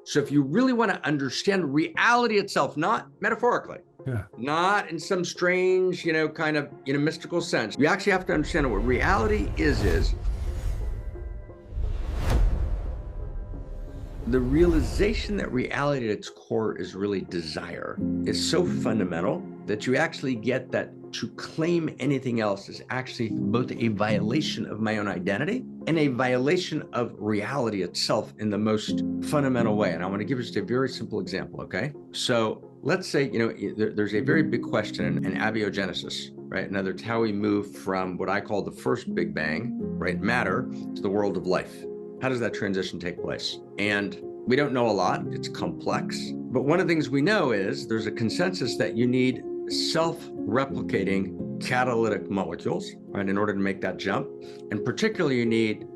So if you really want to understand reality itself, not metaphorically, not in some strange, kind of, mystical sense, you actually have to understand what reality is the realization that reality at its core is really desire is so fundamental that you actually get that to claim anything else is actually both a violation of my own identity and a violation of reality itself in the most fundamental way. And I want to give just a very simple example, okay? So let's say, there's a very big question in abiogenesis, right? In other words, how we move from what I call the first Big Bang, right, matter, to the world of life. How does that transition take place? And we don't know a lot, it's complex. But one of the things we know is there's a consensus that you need self-replicating catalytic molecules, right, in order to make that jump. And particularly you need,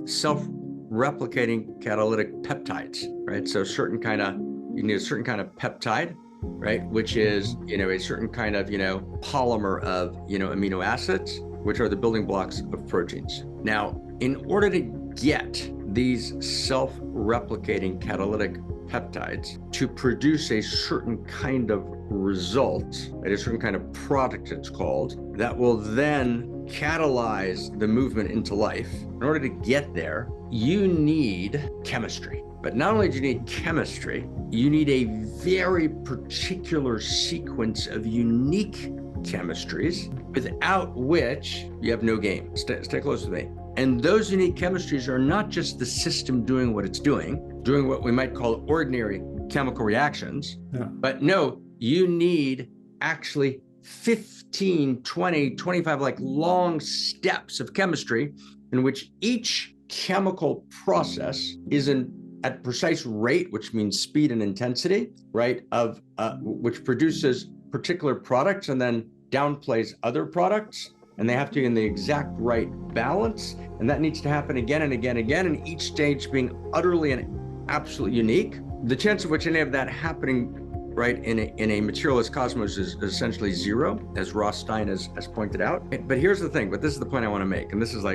self-replicating catalytic peptides, right? So you need a certain kind of peptide, right, which is, a certain kind of, polymer of, amino acids, which are the building blocks of proteins. Now, in order to get these self-replicating catalytic peptides to produce a certain kind of result, a certain kind of product it's called, that will then catalyze the movement into life. In order to get there, you need chemistry. But not only do you need chemistry, you need a very particular sequence of unique chemistries without which you have no game. Stay close with me. And those unique chemistries are not just the system doing what it's doing what we might call ordinary chemical reactions, but no, you need actually 15, 20, 25 like long steps of chemistry in which each chemical process is at precise rate, which means speed and intensity, right, of which produces particular products and then downplays other products. And they have to be in the exact right balance. And that needs to happen again and again and again, and each stage being utterly and absolutely unique. The chance of which any of that happening, right, in a materialist cosmos is essentially zero, as Ross Stein has pointed out. But here's the thing, but this is the point I want to make. And this is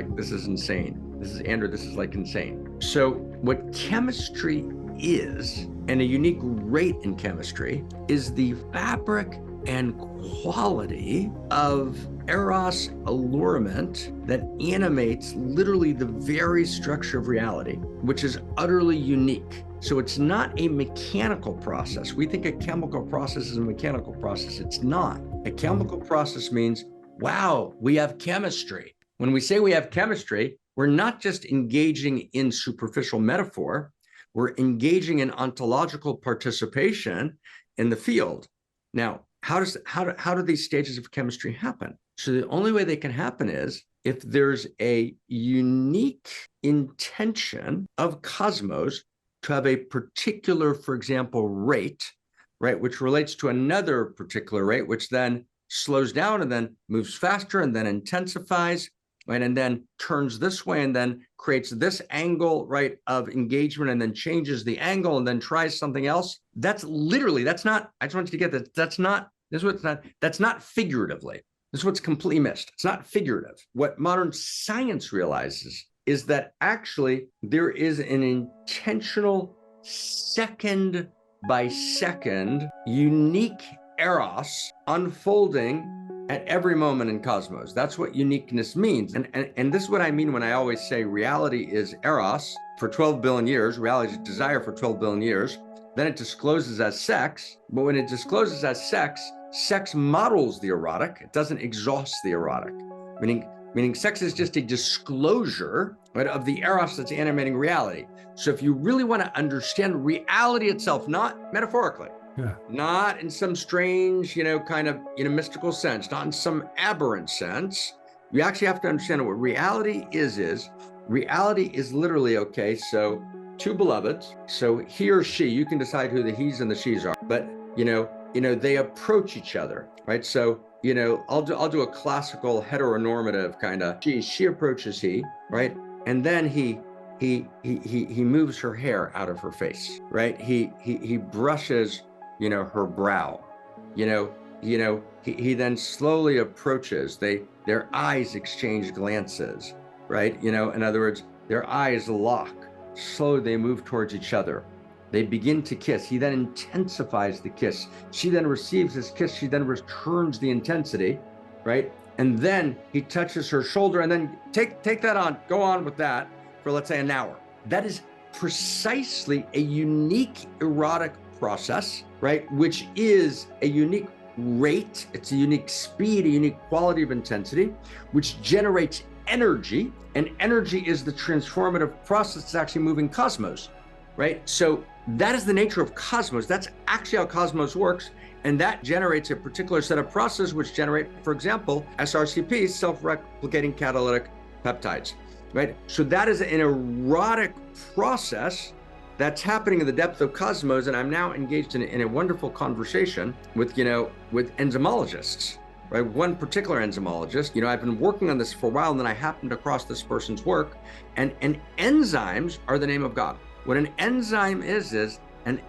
insane. This is like insane. So what chemistry is, and a unique rate in chemistry, is the fabric and quality of Eros allurement that animates literally the very structure of reality, which is utterly unique. So it's not a mechanical process. We think a chemical process is a mechanical process. It's not. A chemical process means, wow, we have chemistry. When we say we have chemistry, we're not just engaging in superficial metaphor, we're engaging in ontological participation in the field. Now, how do these stages of chemistry happen? So the only way they can happen is if there's a unique intention of cosmos to have a particular, for example, rate, right, which relates to another particular rate, which then slows down and then moves faster and then intensifies, right, and then turns this way and then creates this angle, right, of engagement and then changes the angle and then tries something else. That's not, I just want you to get that, that's not figuratively. This is what's completely missed. It's not figurative. What modern science realizes is that actually there is an intentional second by second unique Eros unfolding at every moment in cosmos. That's what uniqueness means. And this is what I mean when I always say reality is Eros for 12 billion years, reality is desire for 12 billion years. Then it discloses as sex, but when it discloses as sex models the erotic, it doesn't exhaust the erotic, meaning sex is just a disclosure, right, of the Eros that's animating reality. So if you really want to understand reality itself, not metaphorically, not in some strange, kind of, mystical sense, not in some aberrant sense, you actually have to understand what reality is reality is literally, okay, so two beloveds, so he or she, you can decide who the he's and the she's are, but they approach each other, right? So, I'll do a classical heteronormative kind of, she approaches he, right? And then he moves her hair out of her face, right? He brushes, her brow, he then slowly approaches, their eyes exchange glances, right? In other words, their eyes lock, slowly they move towards each other. They begin to kiss. He then intensifies the kiss. She then receives his kiss. She then returns the intensity, right? And then he touches her shoulder, and then take that on, go on with that for, let's say, an hour. That is precisely a unique erotic process, right? Which is a unique rate, it's a unique speed, a unique quality of intensity, which generates energy, and energy is the transformative process that's actually moving cosmos, right? So that is the nature of cosmos. That's actually how cosmos works, and that generates a particular set of processes which generate, for example, SRCPs, self-replicating catalytic peptides, right? So that is an erotic process that's happening in the depth of cosmos, and I'm now engaged in a wonderful conversation with enzymologists, right? One particular enzymologist, I've been working on this for a while, and then I happened across this person's work, and enzymes are the name of God. What an enzyme is an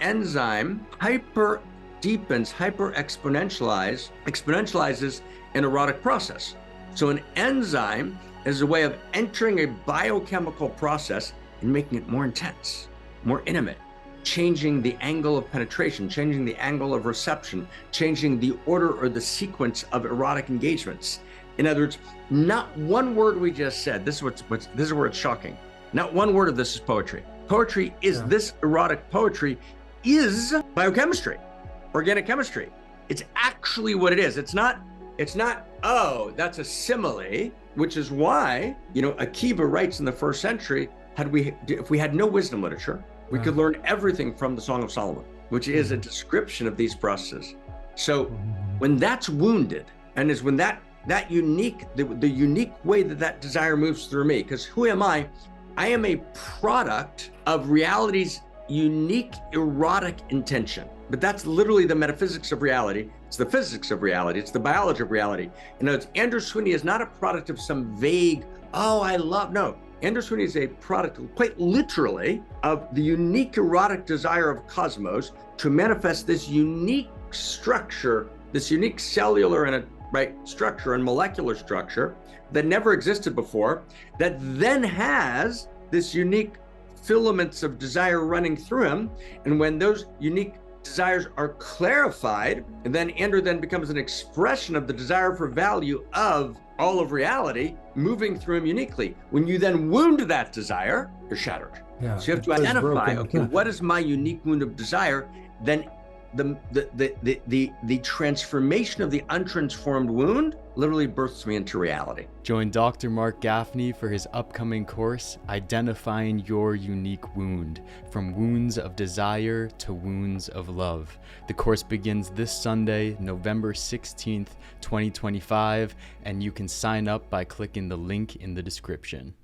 enzyme hyper deepens, hyper exponentializes an erotic process. So an enzyme is a way of entering a biochemical process and making it more intense, more intimate, changing the angle of penetration, changing the angle of reception, changing the order or the sequence of erotic engagements. In other words, not one word we just said, this is where it's shocking. Not one word of this is poetry. Poetry is this erotic poetry is biochemistry, organic chemistry. It's actually what it is. It's not, oh, that's a simile, which is why, Akiba writes in the 1st century, if we had no wisdom literature, we could learn everything from the Song of Solomon, which is a description of these processes. So when that's wounded, and is when that unique, the unique way that desire moves through me, because who am I? I am a product of reality's unique erotic intention. But that's literally the metaphysics of reality. It's the physics of reality. It's the biology of reality. In other words, Andrew Sweeney is not a product of some vague, no. Andrew Sweeney is a product, quite literally, of the unique erotic desire of cosmos to manifest this unique structure, this unique cellular and structure and molecular structure that never existed before, that then has this unique filaments of desire running through him. And when those unique desires are clarified, and then Andrew then becomes an expression of the desire for value of all of reality moving through him uniquely. When you then wound that desire, you're shattered. Yeah, so you have to identify, what is my unique wound of desire? Then the transformation of the untransformed wound literally births me into reality. Join Dr. Marc Gafni for his upcoming course, Identifying Your Unique Wound, From Wounds of Desire to Wounds of Love. The course begins this Sunday, November 16th, 2025, and you can sign up by clicking the link in the description.